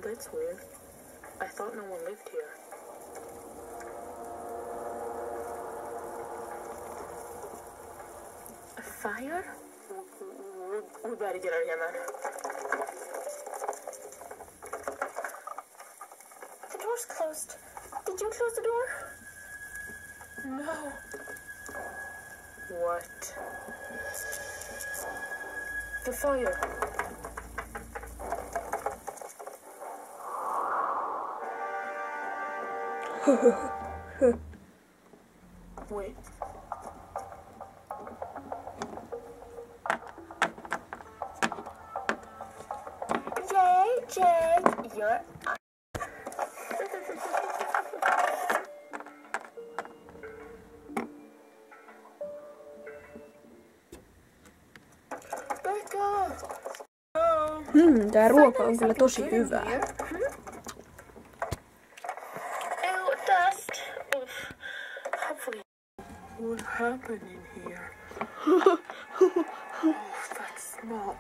that's weird. I thought no one lived here. A fire? We better get out of here, man. The door's closed. Did you close the door? No. What? The fire. Wait. Jake, you're... Tää ruoka on kyllä tosi hyvää. What happened in here? That smell.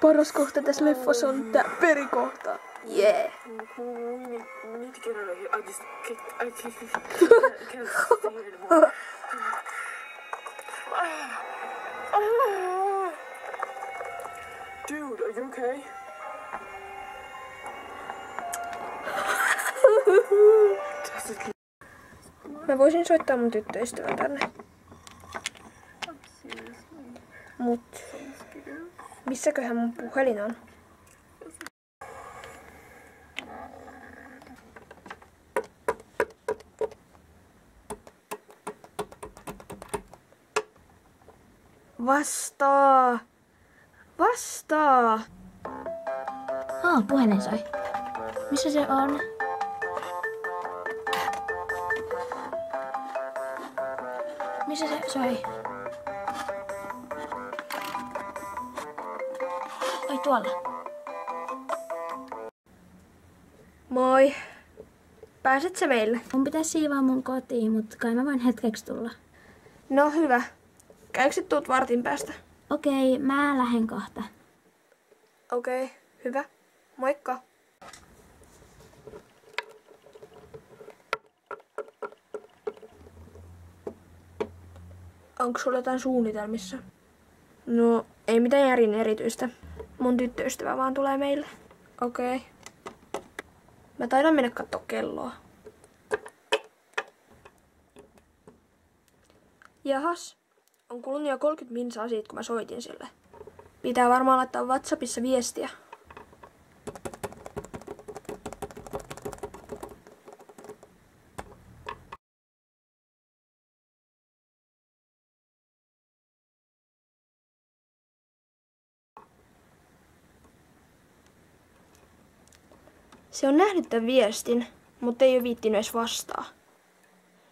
Paras kohta tässä leffassa on tää perikohta. Yeah. We need to get out of here. I can't stay here anymore. Dude, are you okay? Mä voisin soittaa mun tyttöystävän tänne. Mut missäköhän mun puhelin on? Vastaa! Vastaa! Puhelin soi. Missä se on? Missä se soi? Oi tuolla. Moi. Pääset sä meille? Mun pitäisi siivaa mun kotiin, mutta kai mä voin hetkeksi tulla. No hyvä. Käykö tuut vartin päästä? Okei, mä lähden kohta. Okei, hyvä. Moikka. Onko sulla jotain suunnitelmissa? No, ei mitään järin erityistä. Mun tyttöystävä vaan tulee meille. Okei. Mä taidan mennä kattoo kelloa. Jahas. On kulunut jo 30 minsaa siitä, kun mä soitin sille. Pitää varmaan laittaa WhatsAppissa viestiä. Se on nähnyt tämän viestin, mutta ei ole viittinyt edes vastaa.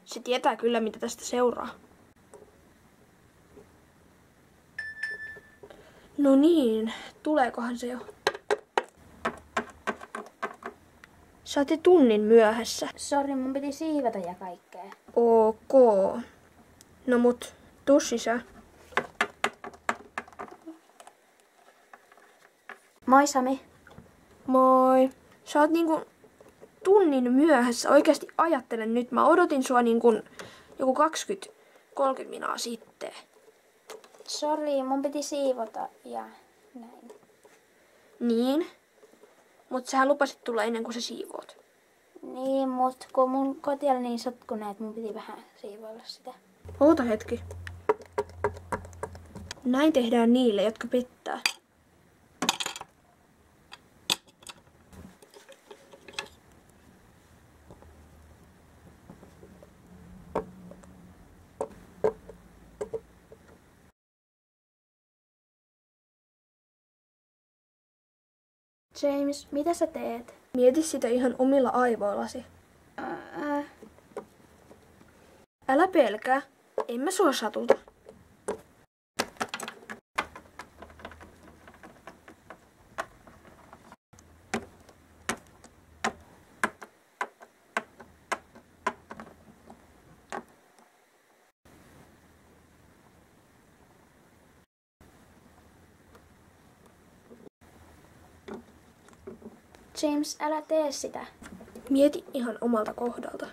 Se tietää kyllä, mitä tästä seuraa. No niin, tuleekohan se jo? Sä oot jo tunnin myöhässä. Sori, mun piti siivota ja kaikkea. Ok. No mut, tuu sisään. Moi Sami. Moi. Sä oot niinku tunnin myöhässä. Oikeasti ajattelen nyt. Mä odotin sua niinku joku 20-30 minaa sitten. Sori, mun piti siivota ja näin. Niin? Mut sähän lupasit tulla ennen kuin sä siivoot. Niin, mut kun mun koti oli niin sotkunen, että mun piti vähän siivoilla sitä. Oota hetki. Näin tehdään niille, jotka pettää. James, mitä sä teet? Mieti sitä ihan omilla aivoillasi. Älä pelkää. En mä sua satuta. James, älä tee sitä. Mieti ihan omalta kohdalta.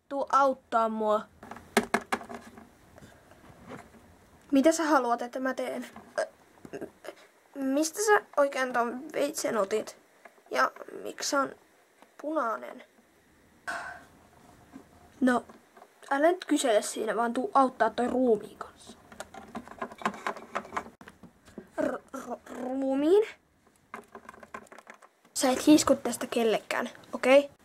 Tuu auttaa mua. Mitä sä haluat, että mä teen? Mistä sä oikein ton veitsen otit? Ja miksi se on punainen? No, älä nyt kysele siinä, vaan tuu auttaa toi ruumiin kanssa. Ruumiin? Sä et hisku tästä kellekään, okei? Okay?